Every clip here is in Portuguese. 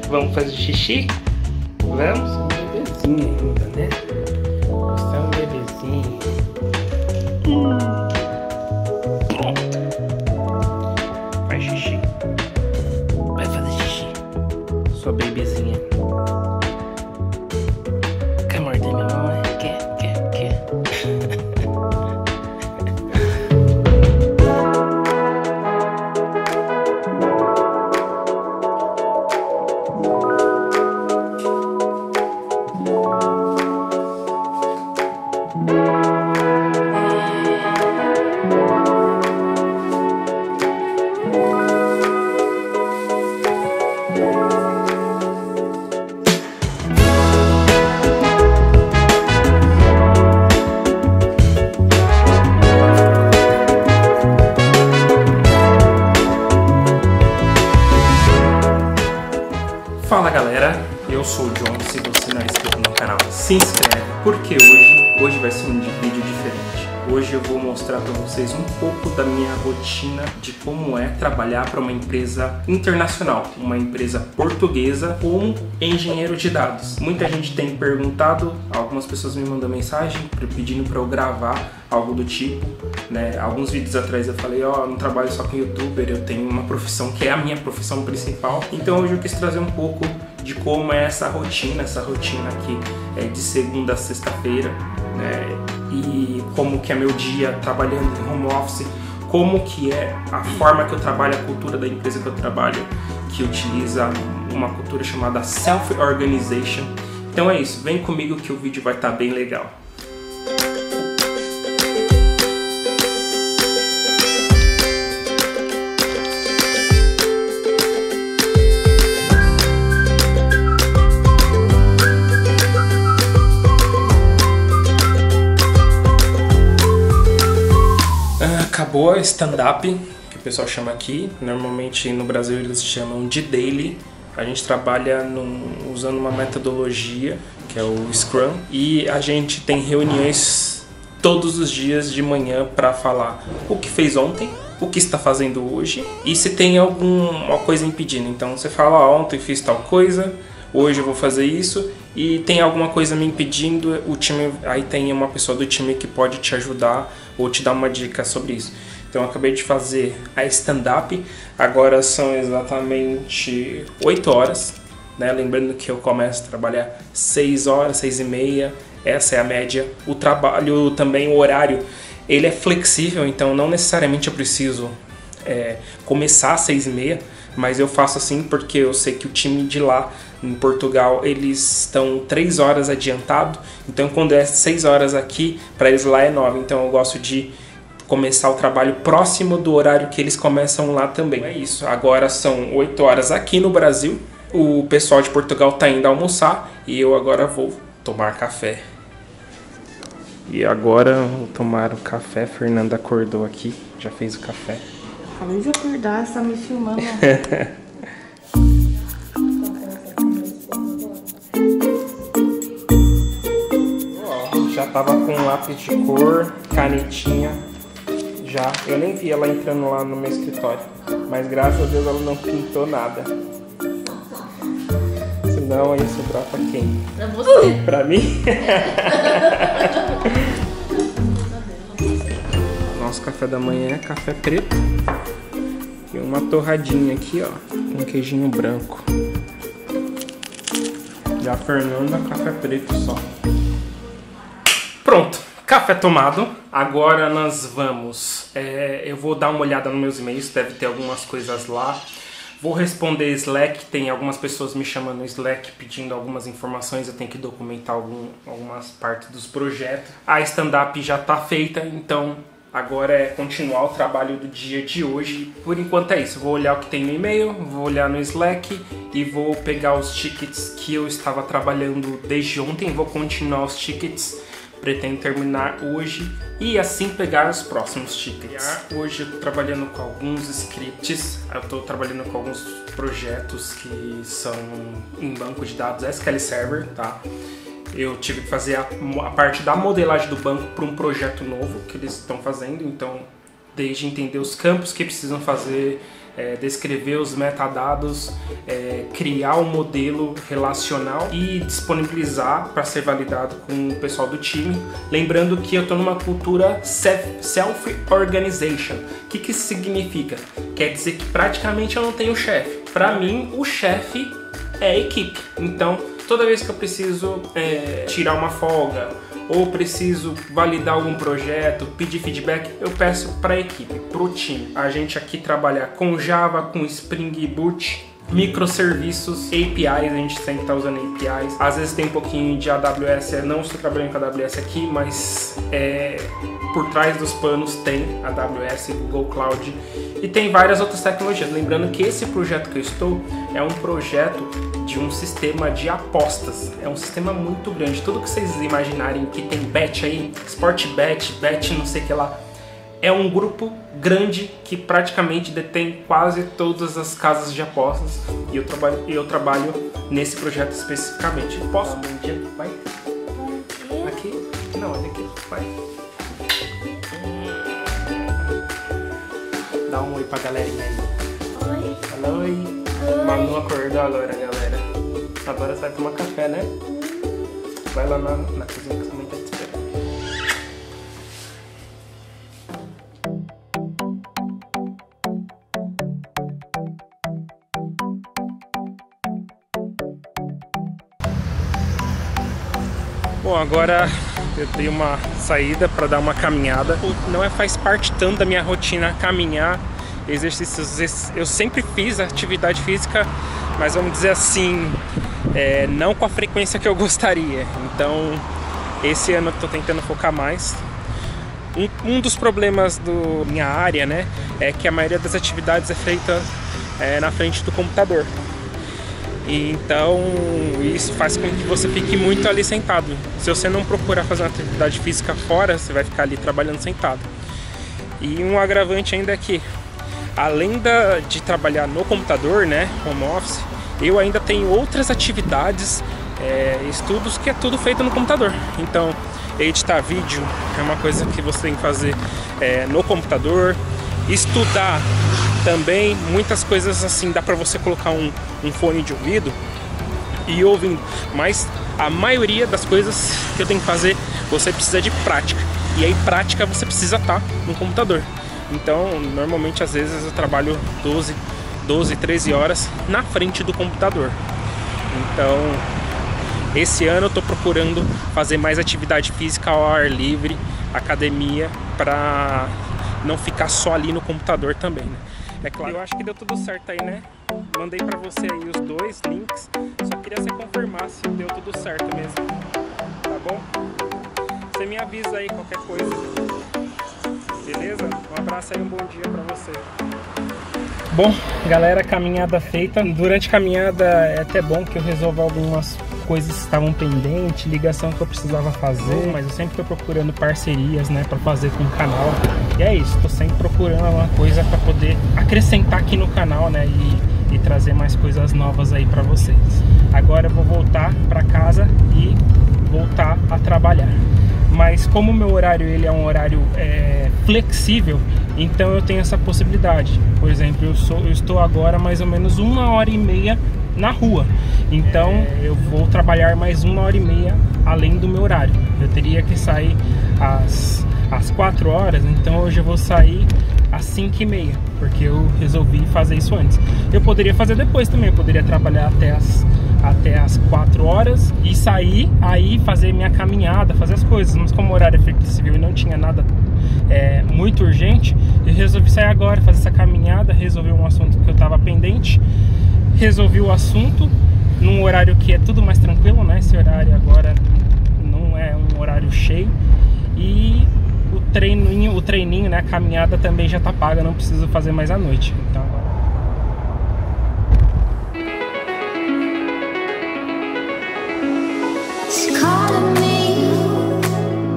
Vamos fazer xixi? Vamos? Bebezinho ainda, né? Você é um bebezinho. Pronto. Faz xixi. Vai fazer xixi. Sua bebezinha. Quer morder minha mão? Quer. Fala galera, eu sou o John. Se você não é inscrito no canal, se inscreve, porque hoje vai ser um vídeo diferente. Hoje eu vou mostrar para vocês um pouco da minha rotina de como é trabalhar para uma empresa internacional, uma empresa portuguesa como engenheiro de dados. Muita gente tem perguntado, algumas pessoas me mandam mensagem pedindo para eu gravar algo do tipo, né? Alguns vídeos atrás eu falei, ó, não trabalho só com youtuber, eu tenho uma profissão que é a minha profissão principal. Então hoje eu quis trazer um pouco de como é essa rotina aqui é de segunda a sexta-feira, né? E como que é meu dia trabalhando em home office, como que é a forma que eu trabalho, a cultura da empresa que eu trabalho, que utiliza uma cultura chamada Self-Organization. Então é isso, vem comigo que o vídeo vai estar bem legal. Acabou a stand-up, que o pessoal chama aqui. Normalmente no Brasil eles chamam de daily. A gente trabalha usando uma metodologia, que é o Scrum. E a gente tem reuniões todos os dias de manhã para falar o que fez ontem, o que está fazendo hoje e se tem alguma coisa impedindo. Então você fala, ó, ontem fiz tal coisa, hoje eu vou fazer isso e tem alguma coisa me impedindo, o time, aí tem uma pessoa do time que pode te ajudar ou te dar uma dica sobre isso. Então eu acabei de fazer a stand-up, agora são exatamente 8 horas, né? Lembrando que eu começo a trabalhar 6 horas, 6h30, essa é a média. O trabalho também, o horário, ele é flexível, então não necessariamente eu preciso começar às 6h30, mas eu faço assim porque eu sei que o time de lá em Portugal eles estão 3 horas adiantado, então quando é 6 horas aqui, para eles lá é 9, então eu gosto de começar o trabalho próximo do horário que eles começam lá também. É isso, agora são 8 horas aqui no Brasil, o pessoal de Portugal está indo almoçar e eu agora vou tomar café. E agora vou tomar o café, Fernanda acordou aqui, já fez o café. Acabei de acordar, você tá me filmando. Já tava com lápis de cor, canetinha, já. Eu nem vi ela entrando lá no meu escritório, mas graças a Deus ela não pintou nada. Senão ia sobrar pra quem? Pra você. Pra mim? Nosso café da manhã é café preto e uma torradinha aqui, ó, com queijinho branco. Já a Fernanda, café preto só. Pronto, café tomado. Agora nós vamos, eu vou dar uma olhada nos meus e-mails, deve ter algumas coisas lá. Vou responder Slack, tem algumas pessoas me chamando no Slack pedindo algumas informações, eu tenho que documentar algumas partes dos projetos. A stand-up já está feita, então agora é continuar o trabalho do dia de hoje. Por enquanto é isso, vou olhar o que tem no e-mail, vou olhar no Slack e vou pegar os tickets que eu estava trabalhando desde ontem, vou continuar os tickets Pretendo terminar hoje e assim pegar os próximos tickets. Hoje eu tô trabalhando com alguns scripts, eu tô trabalhando com alguns projetos que são em banco de dados SQL Server, tá? Eu tive que fazer a parte da modelagem do banco para um projeto novo que eles estão fazendo, então desde entender os campos que precisam fazer, descrever os metadados, criar um modelo relacional e disponibilizar para ser validado com o pessoal do time. Lembrando que eu estou numa cultura self-organization. O que isso significa? Quer dizer que praticamente eu não tenho chefe. Para mim, o chefe é a equipe. Então, toda vez que eu preciso tirar uma folga ou preciso validar algum projeto, pedir feedback, eu peço para a equipe, para o time. A gente aqui trabalha com Java, com Spring Boot, microserviços, APIs, a gente sempre está usando APIs. Às vezes tem um pouquinho de AWS, não estou trabalhando com AWS aqui, mas por trás dos panos tem AWS, Google Cloud e tem várias outras tecnologias. Lembrando que esse projeto que eu estou é um projeto de um sistema de apostas. É um sistema muito grande. Tudo que vocês imaginarem que tem bet aí, Sportbet, bet não sei o que lá, é um grupo grande que praticamente detém quase todas as casas de apostas e eu trabalho nesse projeto especificamente. Posso? Bom dia, vai. Aqui? Não, olha aqui, vai. Dá um oi pra galerinha aí. Oi. Fala oi. Manu acordou agora, galera. Agora você vai tomar café, né? Vai lá na cozinha que sua mãe tá te esperando. Bom, agora eu dei uma saída para dar uma caminhada. Não faz parte tanto da minha rotina caminhar, exercícios. Eu sempre fiz atividade física, mas vamos dizer assim, não com a frequência que eu gostaria. Então, esse ano eu estou tentando focar mais. Um dos problemas da minha área, né, é que a maioria das atividades é feita na frente do computador. E então isso faz com que você fique muito ali sentado. Se você não procurar fazer uma atividade física fora, você vai ficar ali trabalhando sentado. E um agravante ainda é que, além de trabalhar no computador, né, home office, eu ainda tenho outras atividades, estudos que é tudo feito no computador. Então, editar vídeo é uma coisa que você tem que fazer no computador. Estudar também, muitas coisas assim, dá pra você colocar um fone de ouvido e ir ouvindo. Mas a maioria das coisas que eu tenho que fazer, você precisa de prática. E aí prática você precisa estar no computador. Então, normalmente, às vezes eu trabalho 12, 13 horas na frente do computador. Então, esse ano eu tô procurando fazer mais atividade física ao ar livre, academia, pra não ficar só ali no computador também, né? É claro. Eu acho que deu tudo certo aí, né? Mandei pra você aí os 2 links. Só queria você confirmar se deu tudo certo mesmo. Tá bom? Você me avisa aí qualquer coisa. Beleza? Um abraço aí, um bom dia pra você. Bom, galera, caminhada feita. Durante a caminhada é até bom que eu resolva algumas coisas que estavam pendentes, ligação que eu precisava fazer, mas eu sempre tô procurando parcerias, né, para fazer com o canal. E é isso, tô sempre procurando alguma coisa para poder acrescentar aqui no canal, né, e trazer mais coisas novas aí para vocês. Agora eu vou voltar para casa e voltar a trabalhar. Mas como o meu horário ele é um horário flexível, então eu tenho essa possibilidade. Por exemplo, eu estou agora mais ou menos 1h30 na rua. Então eu vou trabalhar mais 1h30 além do meu horário. Eu teria que sair às 4 horas, então hoje eu vou sair às 5h30, porque eu resolvi fazer isso antes. Eu poderia fazer depois também, eu poderia trabalhar até as 4 horas e sair, aí fazer minha caminhada, fazer as coisas. Mas como o horário é flexível e não tinha nada muito urgente, eu resolvi sair agora, fazer essa caminhada, resolver um assunto que eu estava pendente. Resolvi o assunto num horário que é tudo mais tranquilo, né? Esse horário agora não é um horário cheio. E o treininho, né? A caminhada também já tá paga, não preciso fazer mais à noite. Então, She calling me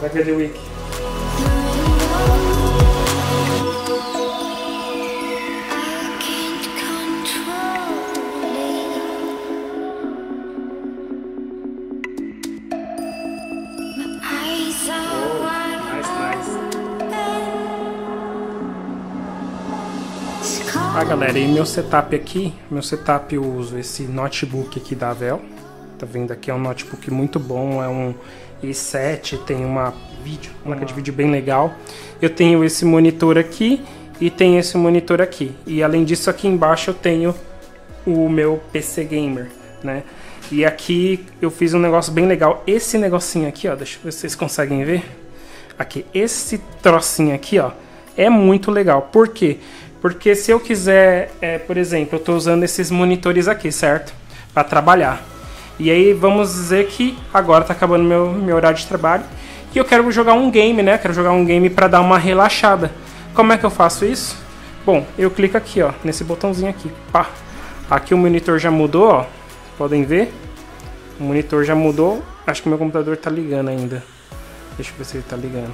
Vai ver The Week. Ah, galera, e meu setup aqui, eu uso esse notebook aqui da Avel. Tá vendo aqui, é um notebook muito bom, é um i7, tem uma placa de vídeo bem legal. Eu tenho esse monitor aqui e tenho esse monitor aqui. E além disso, aqui embaixo eu tenho o meu PC Gamer, né? E aqui eu fiz um negócio bem legal. Esse negocinho aqui, ó, deixa eu ver se vocês conseguem ver. Aqui, esse trocinho aqui, ó, é muito legal. Por quê? Porque se eu quiser, por exemplo, eu estou usando esses monitores aqui, certo? Para trabalhar. E aí vamos dizer que agora está acabando meu horário de trabalho e eu quero jogar um game, né? Quero jogar um game para dar uma relaxada. Como é que eu faço isso? Bom, eu clico aqui, ó, nesse botãozinho aqui. Pá. Aqui o monitor já mudou, ó. Podem ver? O monitor já mudou. Acho que meu computador está ligando ainda. Deixa eu ver se ele está ligando.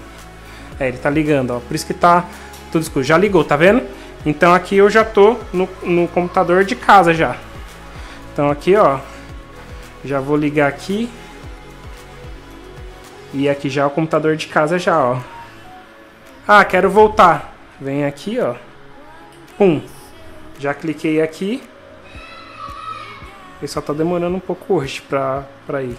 Ele está ligando, ó. Por isso que tá tudo escuro. Já ligou, tá vendo? Então aqui eu já tô no computador de casa já. Então aqui, ó, já vou ligar aqui. E aqui já é o computador de casa já, ó. Ah, quero voltar. Vem aqui, ó. Pum. Já cliquei aqui. Ele só tá demorando um pouco hoje pra ir.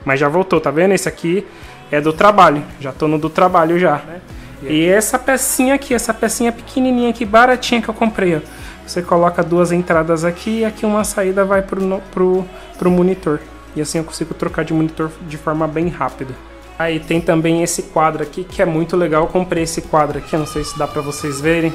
Mas já voltou, tá vendo? Esse aqui é do trabalho. Já tô no do trabalho já, né? E essa pecinha aqui, essa pecinha pequenininha aqui, baratinha que eu comprei, ó. Você coloca duas entradas aqui e aqui uma saída vai pro monitor. E assim eu consigo trocar de monitor de forma bem rápida. Aí tem também esse quadro aqui que é muito legal. Eu comprei esse quadro aqui, não sei se dá pra vocês verem.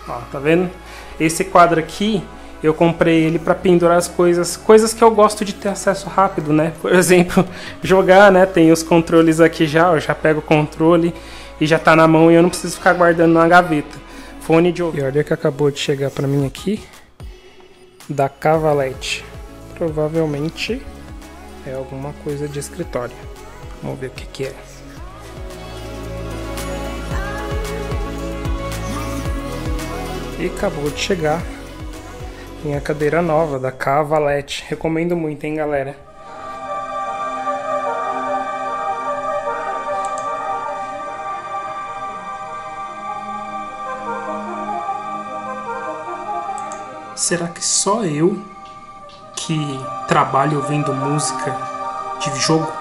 Ó, tá vendo? Esse quadro aqui, eu comprei ele pra pendurar as coisas que eu gosto de ter acesso rápido, né? Por exemplo, jogar, né? Tem os controles aqui já, eu já pego o controle e já tá na mão e eu não preciso ficar guardando na gaveta. Fone de ouvido. E olha que acabou de chegar pra mim aqui, da Cavalete. Provavelmente é alguma coisa de escritório. Vamos ver o que é. E acabou de chegar minha cadeira nova da Cavalete. Recomendo muito, hein, galera? Será que só eu que trabalho ouvindo música de jogo?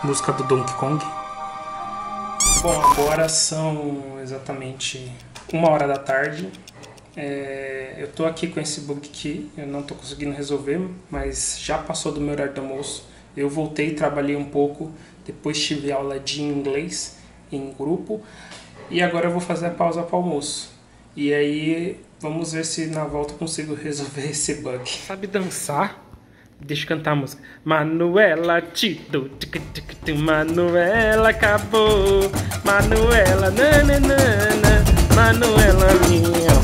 Música do Donkey Kong? Bom, agora são exatamente 1h da tarde. Eu tô aqui com esse bug aqui, eu não tô conseguindo resolver, mas já passou do meu horário do almoço. Eu voltei, trabalhei um pouco, depois tive aula de inglês em grupo e agora eu vou fazer a pausa para o almoço. E aí vamos ver se na volta eu consigo resolver esse bug. Sabe dançar? Deixa eu cantar a música. Manuela Tito, Manuela acabou, Manuela nananana, Manuela minha.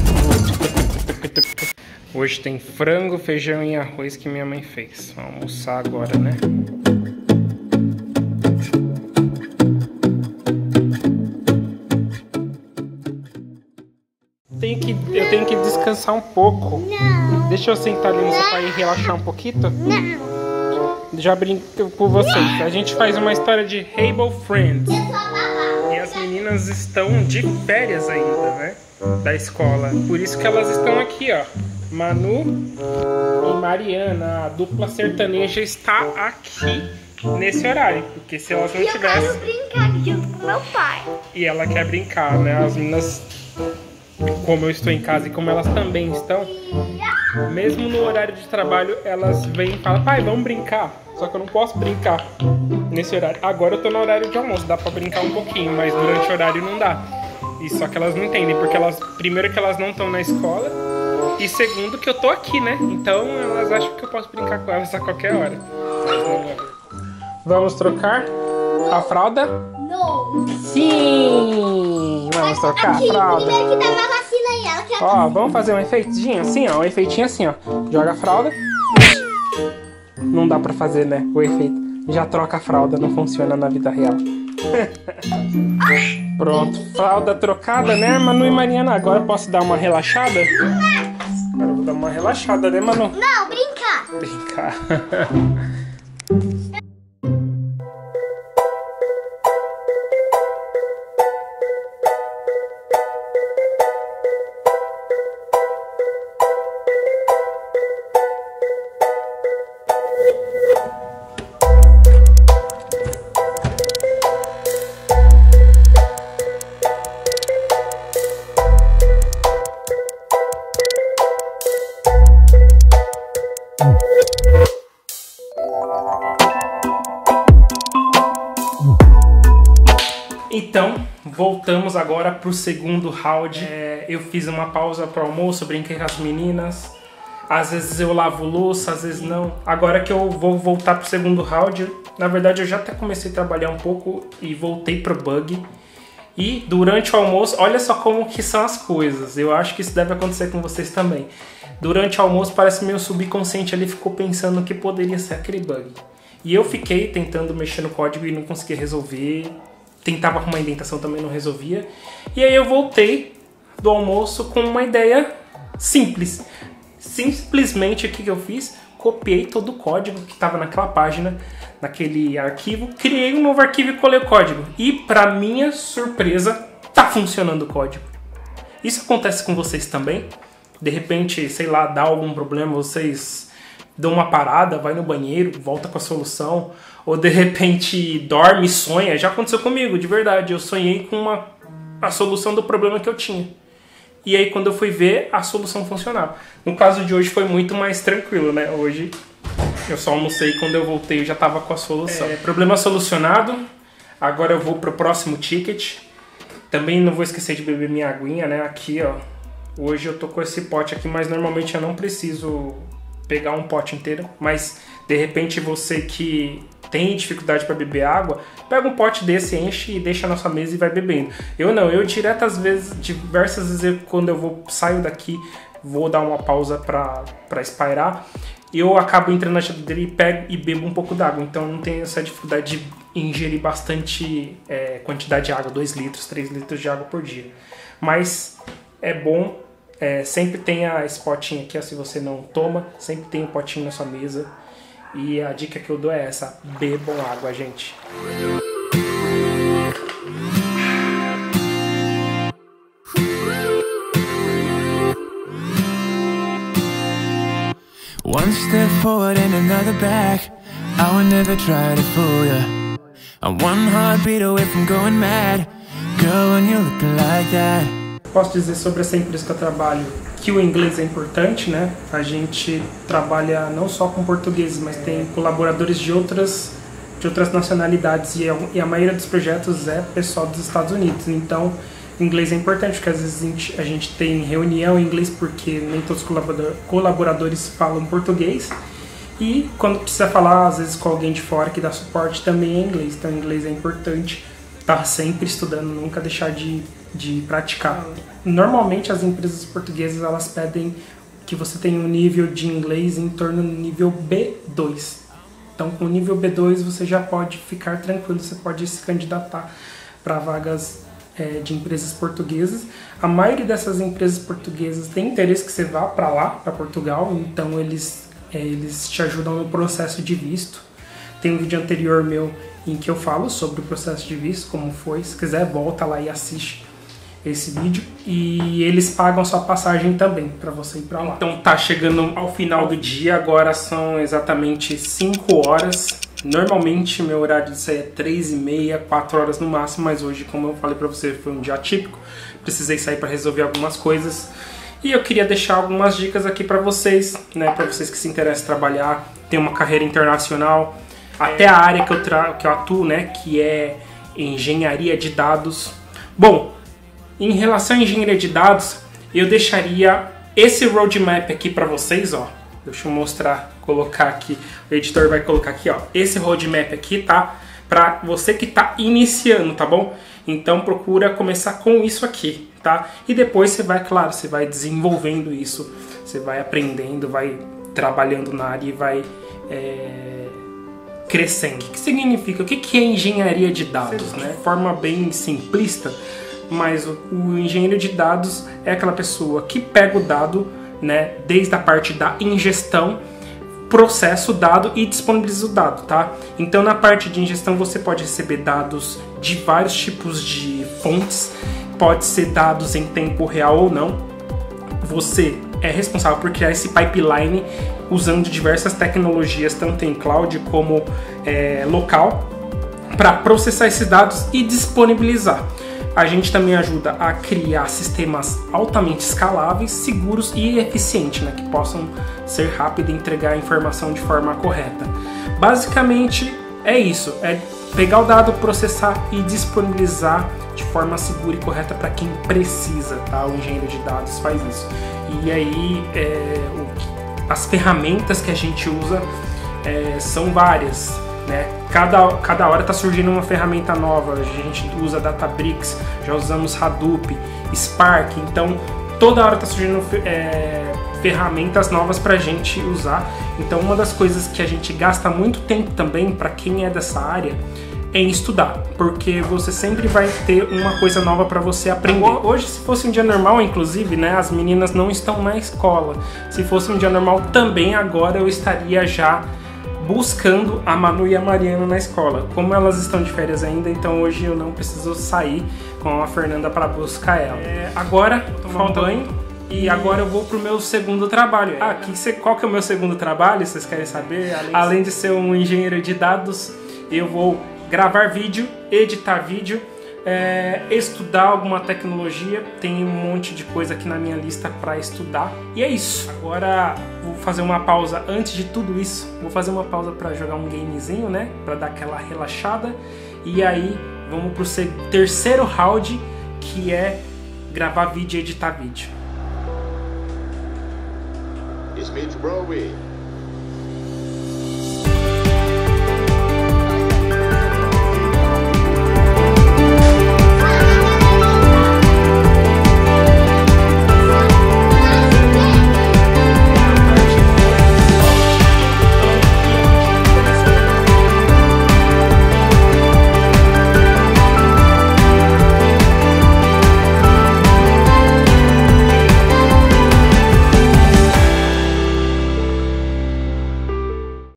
Hoje tem frango, feijão e arroz que minha mãe fez. Vamos almoçar agora, né? Eu tenho que descansar um pouco. Não. Deixa eu sentar ali no sofá e relaxar um pouquinho. Não. Já brinco com vocês. A gente faz uma história de Rainbow Friends. E as meninas estão de férias ainda, né? Da escola. Por isso que elas estão aqui, ó. Manu e Mariana, a dupla sertaneja, está aqui nesse horário. Porque se elas não tivessem... Eu quero brincar junto com meu pai. E ela quer brincar, né? As meninas... Como eu estou em casa e como elas também estão, mesmo no horário de trabalho, elas vêm e falam: pai, vamos brincar. Só que eu não posso brincar nesse horário. Agora eu tô no horário de almoço, dá pra brincar um pouquinho, mas durante o horário não dá. E só que elas não entendem, porque primeiro que elas não estão na escola, e segundo que eu tô aqui, né? Então elas acham que eu posso brincar com elas a qualquer hora. Vamos trocar a fralda? Não. Sim! Vamos trocar a fralda. Primeiro que dá uma vacina aí, ela quer... Ó, vamos fazer um efeitinho assim, ó. Um efeitinho assim, ó. Joga a fralda. Não dá pra fazer, né? O efeito. Já troca a fralda, não funciona na vida real. Pronto, fralda trocada, né, Manu e Mariana? Agora eu posso dar uma relaxada? Agora eu vou dar uma relaxada, né, Manu? Não, brincar. Brincar. Então, voltamos agora pro segundo round. Eu fiz uma pausa pro almoço, brinquei com as meninas. Às vezes eu lavo louça, às vezes não. Agora que eu vou voltar pro segundo round, na verdade eu já até comecei a trabalhar um pouco e voltei pro bug. E durante o almoço, olha só como que são as coisas. Eu acho que isso deve acontecer com vocês também. Durante o almoço parece que meu subconsciente ali ficou pensando que poderia ser aquele bug. E eu fiquei tentando mexer no código e não conseguia resolver. Tentava arrumar a indentação, também não resolvia. E aí eu voltei do almoço com uma ideia simples. Simplesmente o que eu fiz? Copiei todo o código que estava naquela página, naquele arquivo. Criei um novo arquivo e colei o código. E para minha surpresa, tá funcionando o código. Isso acontece com vocês também? De repente, sei lá, dá algum problema, vocês dão uma parada, vai no banheiro, volta com a solução, ou de repente dorme e sonha. Já aconteceu comigo, de verdade. Eu sonhei com a solução do problema que eu tinha. E aí quando eu fui ver, a solução funcionava. No caso de hoje foi muito mais tranquilo, né? Hoje eu só almocei, quando eu voltei eu já estava com a solução. Problema solucionado. Agora eu vou pro próximo ticket. Também não vou esquecer de beber minha aguinha, né? Aqui, ó. Hoje eu tô com esse pote aqui, mas normalmente eu não preciso pegar um pote inteiro. Mas de repente você que tem dificuldade para beber água, pega um pote desse, enche e deixa na sua mesa e vai bebendo. Eu não, eu direto às vezes, diversas vezes quando eu saio daqui, vou dar uma pausa para espairar, eu acabo entrando na geladeira e pego e bebo um pouco d'água. Então não tenho essa dificuldade de ingerir bastante quantidade de água, 2 litros, 3 litros de água por dia. Mas é bom, sempre tenha esse potinho aqui, ó, se você não toma, sempre tem um potinho na sua mesa. E a dica que eu dou é essa: bebam água, gente. One step forward and another back. I would never try to fool ya. I'm one heartbeat away from going mad. Girl, when you look like that. Posso dizer sobre essa empresa que eu trabalho que o inglês é importante, né? A gente trabalha não só com portugueses, mas tem colaboradores de outras nacionalidades e a maioria dos projetos é pessoal dos Estados Unidos. Então, inglês é importante, porque às vezes a gente tem reunião em inglês porque nem todos os colaboradores falam português. E quando precisa falar, às vezes, com alguém de fora que dá suporte, também é inglês. Então, inglês é importante. Tá sempre estudando, nunca deixar de praticar. Normalmente as empresas portuguesas elas pedem que você tenha um nível de inglês em torno do nível B2. Então com o nível B2 você já pode ficar tranquilo, você pode se candidatar para vagas de empresas portuguesas. A maioria dessas empresas portuguesas tem interesse que você vá para lá, para Portugal, então eles te ajudam no processo de visto. Tem um vídeo anterior meu em que eu falo sobre o processo de visto, como foi. Se quiser, volta lá e assiste esse vídeo. E eles pagam a sua passagem também, para você ir para lá. Então tá chegando ao final do dia, agora são exatamente 5 horas. Normalmente meu horário de sair é 3h30, 4 horas no máximo, mas hoje, como eu falei para você, foi um dia atípico. Precisei sair para resolver algumas coisas. E eu queria deixar algumas dicas aqui para vocês, né, para vocês que se interessam em trabalhar, ter uma carreira internacional. Até a área que eu atuo, né, que é engenharia de dados. Bom, em relação à engenharia de dados, eu deixaria esse roadmap aqui para vocês, ó. Deixa eu mostrar, colocar aqui, o editor vai colocar aqui, ó. Esse roadmap aqui, tá? Para você que tá iniciando, tá bom? Então procura começar com isso aqui, tá? E depois você vai, claro, você vai desenvolvendo isso, você vai aprendendo, vai trabalhando na área e vai crescendo. O que significa? O que é engenharia de dados? Né? De forma bem simplista, mas o engenheiro de dados é aquela pessoa que pega o dado, né, desde a parte da ingestão, processa o dado e disponibiliza o dado, tá? Então na parte de ingestão você pode receber dados de vários tipos de fontes, pode ser dados em tempo real ou não. Você é responsável por criar esse pipeline usando diversas tecnologias, tanto em cloud como local, para processar esses dados e disponibilizar. A gente também ajuda a criar sistemas altamente escaláveis, seguros e eficientes, né, que possam ser rápidos e entregar a informação de forma correta. Basicamente é isso, é pegar o dado, processar e disponibilizar de forma segura e correta para quem precisa, tá? O engenheiro de dados faz isso. E aí as ferramentas que a gente usa são várias, né? Cada hora está surgindo uma ferramenta nova. A gente usa Databricks, já usamos Hadoop, Spark, então toda hora está surgindo ferramentas novas para a gente usar. Então uma das coisas que a gente gasta muito tempo também, para quem é dessa área, é em estudar, porque você sempre vai ter uma coisa nova para você aprender. Hoje, se fosse um dia normal, inclusive, né, as meninas não estão na escola. Se fosse um dia normal também, agora eu estaria já buscando a Manu e a Mariana na escola. Como elas estão de férias ainda, então hoje eu não preciso sair com a Fernanda para buscar ela. Agora, tomar banho e agora eu vou pro meu segundo trabalho. Qual que é o meu segundo trabalho? Vocês querem saber? Além de ser um engenheiro de dados, eu vou gravar vídeo, editar vídeo, estudar alguma tecnologia. Tem um monte de coisa aqui na minha lista para estudar. E é isso. Agora vou fazer uma pausa. Antes de tudo isso, vou fazer uma pausa para jogar um gamezinho, né? Para dar aquela relaxada. E aí vamos pro terceiro round, que é gravar vídeo e editar vídeo. It's Mitch Browy.